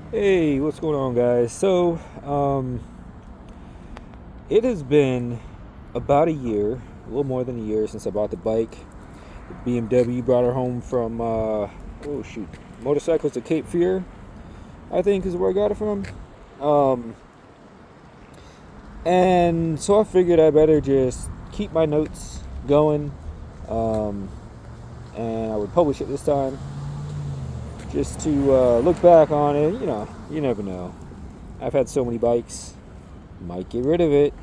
Hey, what's going on, guys? It has been about a year, a little more than a year since I bought the bike. The BMW brought her home from, motorcycles to Cape Fear, I think is where I got it from. Um, and so I figured I better just keep my notes going, um, and I would publish it this time, just to look back on it. You know, you never know. I've had so many bikes, might get rid of it.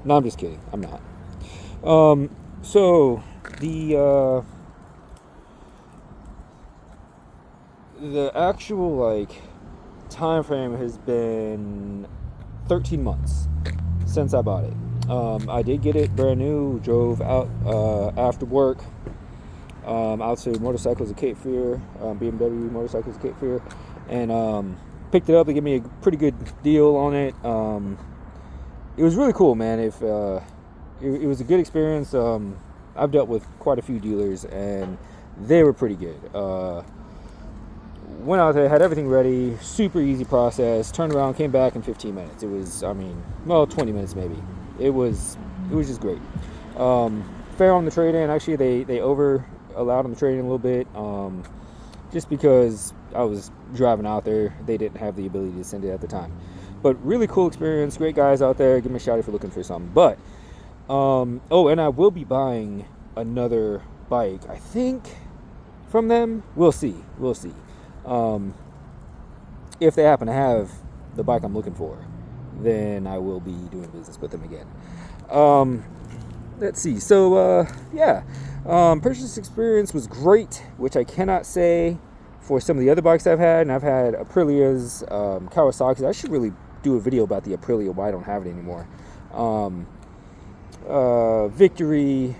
No, I'm just kidding. I'm not. Um, so the actual time frame has been 13 months since I bought it. I did get it brand new. Drove out after work out to motorcycles at Cape Fear, BMW motorcycles at Cape Fear, and picked it up. They gave me a pretty good deal on it. It was really cool, man. It was a good experience. I've dealt with quite a few dealers, and they were pretty good. Went out there, had everything ready, super easy process. Turned around, came back in 15 minutes. It was, 20 minutes maybe. It was just great. Fair on the trade-in. Actually, they over allowed on the trade-in a little bit, just because I was driving out there. They didn't have the ability to send it at the time. But really cool experience. Great guys out there. Give me a shout if you're looking for something. But and I will be buying another bike, I think, from them. We'll see. If they happen to have the bike I'm looking for, then I will be doing business with them again. Let's see. Purchase experience was great, which I cannot say for some of the other bikes I've had. And I've had Aprilias, Kawasaki's. I should really do a video about the Aprilia, why I don't have it anymore. Victory,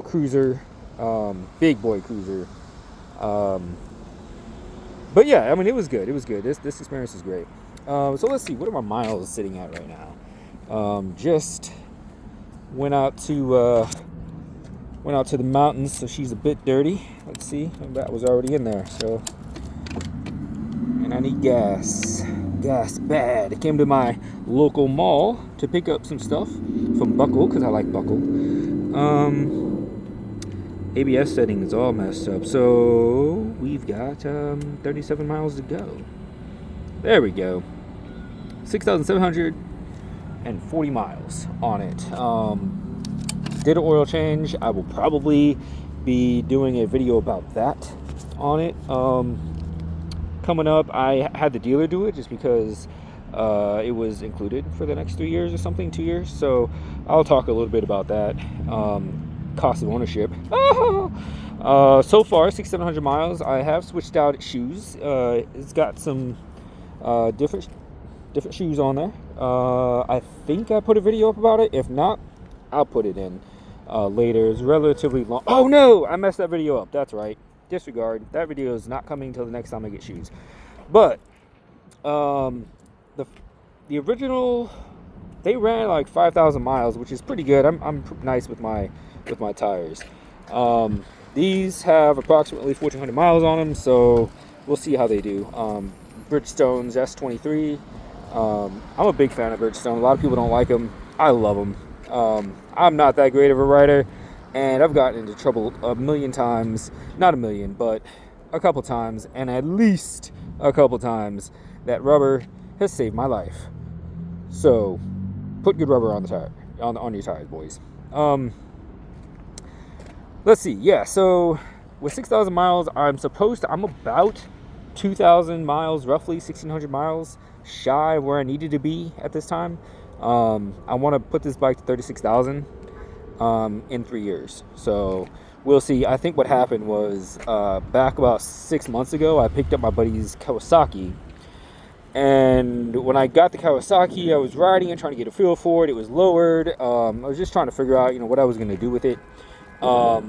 cruiser, big boy cruiser. But yeah, it was good. This experience is great. So let's see, what are my miles sitting at right now? Just went out to the mountains, so she's a bit dirty. Let's see, that was already in there. So, and I need gas bad. I came to my local mall to pick up some stuff from Buckle, because I like Buckle. ABS setting is all messed up, so we've got 37 miles to go. There we go. 6,740 miles on it. Did an oil change. I will probably be doing a video about that on it coming up. I had the dealer do it just because it was included for the next 3 years or something, 2 years. So I'll talk a little bit about that. Cost of ownership. So far, 6,700 miles. I have switched out shoes. It's got some different shoes on there. I think I put a video up about it. If not, I'll put it in later. It's relatively long. Oh no, I messed that video up. That's right. Disregard. That video is not coming until the next time I get shoes. But the original, they ran like 5,000 miles, which is pretty good. I'm nice with my tires. These have approximately 1,400 miles on them, so we'll see how they do. Bridgestone's S23. I'm a big fan of Bridgestone. A lot of people don't like them. I love them. I'm not that great of a rider, and I've gotten into trouble a million times. Not a million, but a couple times, and at least a couple times that rubber has saved my life. So put good rubber on the tire, on your tires, boys. Let's see. Yeah, so with 6,000 miles, I'm about 2,000 miles, roughly 1,600 miles shy of where I needed to be at this time. I want to put this bike to 36,000 in 3 years. So we'll see. I think what happened was back about 6 months ago, I picked up my buddy's Kawasaki. And when I got the Kawasaki, I was riding and trying to get a feel for it. It was lowered. I was just trying to figure out, what I was going to do with it. I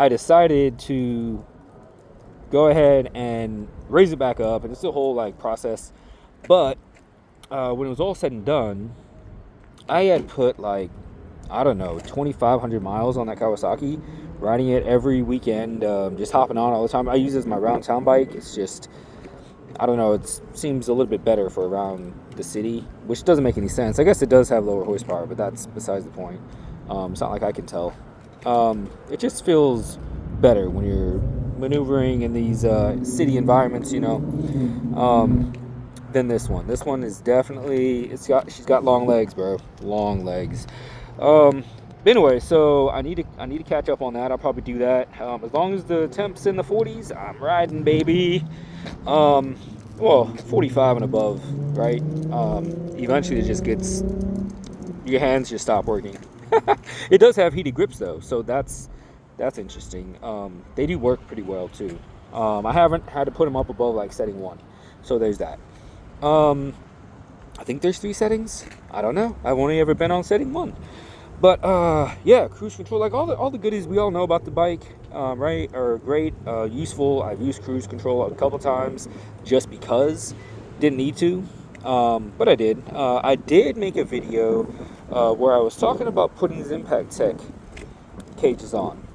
decided to go ahead and raise it back up, and it's a whole process. But when it was all said and done, I had put I don't know, 2,500 miles on that Kawasaki, riding it every weekend, just hopping on all the time. I use it as my round town bike. It's just, I don't know, it seems a little bit better for around the city, which doesn't make any sense. I guess it does have lower horsepower, but that's besides the point. It's not like I can tell. It just feels better when you're maneuvering in these city environments, than this one. This one is definitely, she's got long legs, bro. Long legs. But anyway, so I need to catch up on that. I'll probably do that. As long as the temp's in the 40s, I'm riding, baby. Well, 45 and above, right? Eventually it just gets, your hands just stop working. It does have heated grips though, so that's interesting. They do work pretty well too. I haven't had to put them up above like setting 1, so there's that. I think there's 3 settings. I don't know. I've only ever been on setting 1. But yeah, cruise control, like all the goodies we all know about the bike, right, are great, useful. I've used cruise control a couple times just because. Didn't need to, but I did. I did make a video where I was talking about putting these Impact Tech cages on.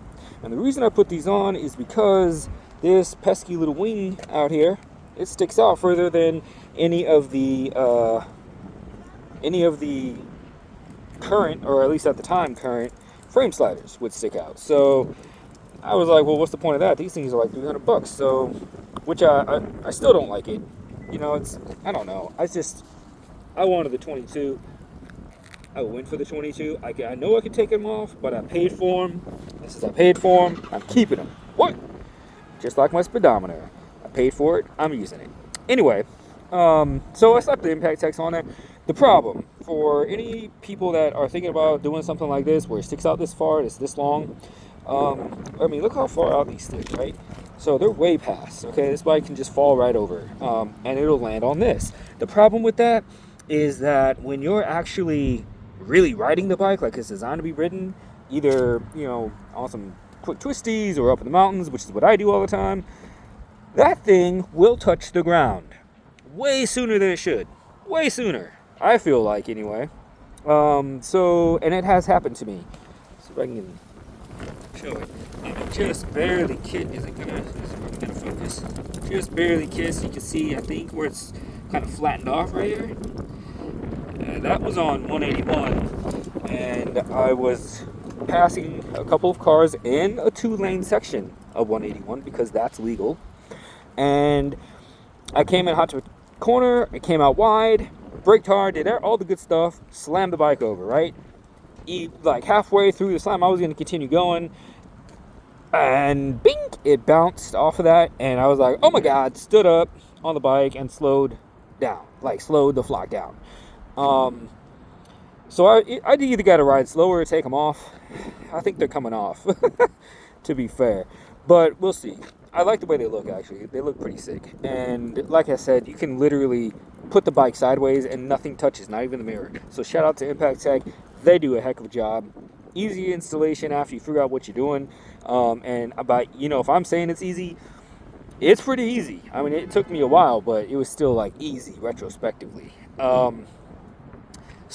And the reason I put these on is because this pesky little wing out here, it sticks out further than any of the current, or at least at the time current, frame sliders would stick out. So I was like, well, what's the point of that? These things are like $300. So, which I still don't like it. It's, I don't know. I wanted the 22. I went for the 22. I know I could take them off, but I paid for them. And since I paid for them, I'm keeping them. What? Just like my speedometer. I paid for it. I'm using it. Anyway, so I slapped the Impact Techs on there. The problem for any people that are thinking about doing something like this, where it sticks out this far, it's this long. I mean, look how far out these stick, right? So they're way past. Okay, this bike can just fall right over, and it'll land on this. The problem with that is that when you're actually really riding the bike like it's designed to be ridden, either on some quick twisties or up in the mountains, which is what I do all the time, that thing will touch the ground way sooner than it should. Way sooner, I feel like, anyway. So, and it has happened to me. So if I can show it. Just barely is it gonna focus? Just barely kiss. You can see, I think, where it's kind of flattened off right here. That was on 181, and I was passing a couple of cars in a 2-lane section of 181 because that's legal. And I came in hot to a corner, it came out wide, braked hard, did all the good stuff, slammed the bike over, right? Like halfway through the slam, I was going to continue going, and bing, it bounced off of that, and I was like, oh my god, stood up on the bike and slowed down, like slowed the flock down. So I either got to ride slower or take them off. I think they're coming off, to be fair, but we'll see. I like the way they look, actually. They look pretty sick. And like I said, you can literally put the bike sideways and nothing touches, not even the mirror. So shout out to Impact Tech. They do a heck of a job. Easy installation after you figure out what you're doing. And about, if I'm saying it's easy, it's pretty easy. I mean, it took me a while, but it was still like easy retrospectively. So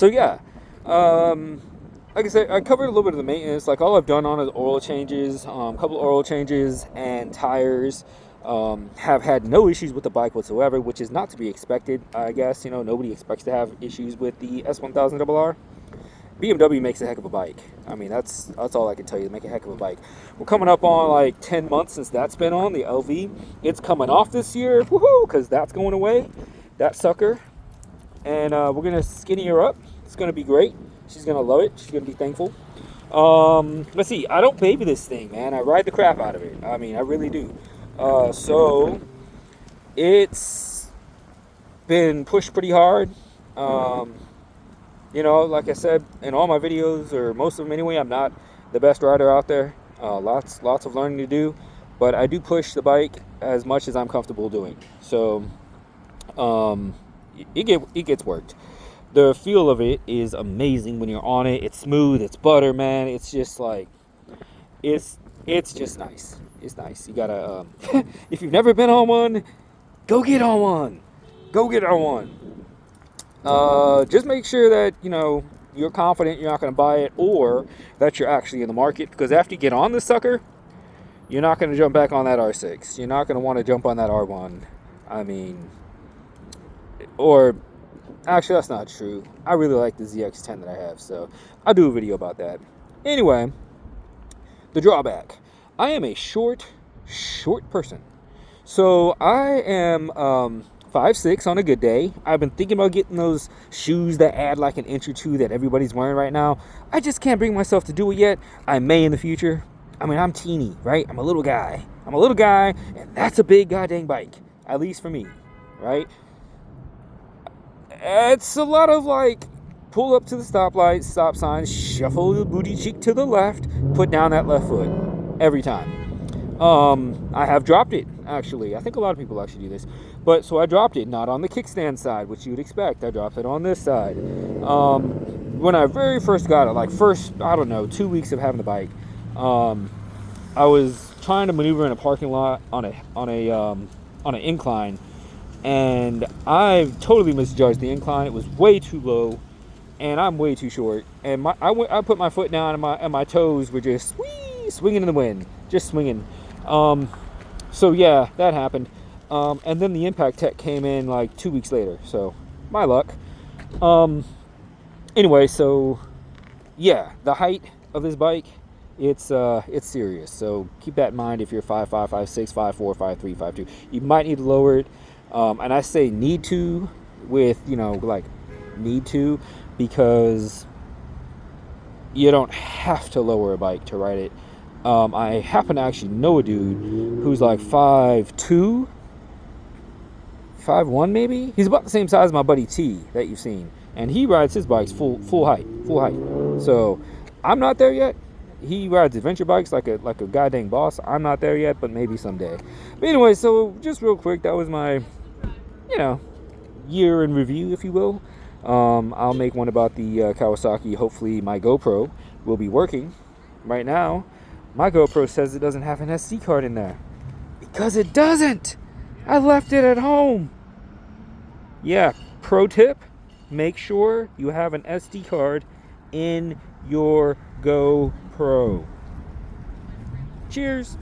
yeah. Like I said, I covered a little bit of the maintenance. Like, all I've done on is oil changes, a couple of oil changes, and tires. Have had no issues with the bike whatsoever, which is not to be expected, I guess. Nobody expects to have issues with the S1000RR. BMW makes a heck of a bike. I mean, that's all I can tell you. They make a heck of a bike. We're coming up on like 10 months since that's been on, the LV. It's coming off this year, woohoo, because that's going away, that sucker. And we're going to skinny her up. It's going to be great. She's going to love it. She's going to be thankful. Let's see. I don't baby this thing, man. I ride the crap out of it. I mean, I really do. So it's been pushed pretty hard. Like I said, in all my videos, or most of them anyway, I'm not the best rider out there. Lots of learning to do. But I do push the bike as much as I'm comfortable doing. So it gets worked. The feel of it is amazing when you're on it. It's smooth. It's butter, man. It's just like, it's just nice. It's nice. You gotta, if you've never been on one, go get on one. Go get on one. Just make sure that, you're confident you're not going to buy it, or that you're actually in the market. Because after you get on this sucker, you're not going to jump back on that R6. You're not going to want to jump on that R1. I mean, or actually, that's not true. I really like the ZX10 that I have, so I'll do a video about that. Anyway, the drawback. I am a short person. So I am 5'6" on a good day. I've been thinking about getting those shoes that add like an inch or two that everybody's wearing right now. I just can't bring myself to do it yet. I may in the future. I mean, I'm teeny, right? I'm a little guy, and that's a big goddamn bike, at least for me, right? It's a lot of like, pull up to the stoplight, stop sign, shuffle the booty cheek to the left, put down that left foot every time. I have dropped it, actually. I think a lot of people actually do this. But so I dropped it, not on the kickstand side, which you would expect. I dropped it on this side. When I very first got it, like I don't know, 2 weeks of having the bike, I was trying to maneuver in a parking lot on an incline, and I totally misjudged the incline. It was way too low, and I'm way too short. And I put my foot down, and my toes were just swinging in the wind, just swinging. So yeah, that happened. And then the impact tech came in like 2 weeks later. So my luck. Anyway, so yeah, the height of this bike, it's serious. So keep that in mind if you're 5'5", 5'6", 5'4", 5'3", 5'2". You might need to lower it. And I say need to with, like need to, because you don't have to lower a bike to ride it. I happen to actually know a dude who's like 5'2", 5'1" maybe. He's about the same size as my buddy T that you've seen, and he rides his bikes full height. So I'm not there yet. He rides adventure bikes like a goddamn boss. I'm not there yet, but maybe someday. But anyway, so just real quick, that was my year in review, if you will. I'll make one about the Kawasaki. Hopefully my GoPro will be working. Right now my GoPro says it doesn't have an SD card in there, because it doesn't. I left it at home. Yeah, pro tip, make sure you have an SD card in your GoPro. Cheers.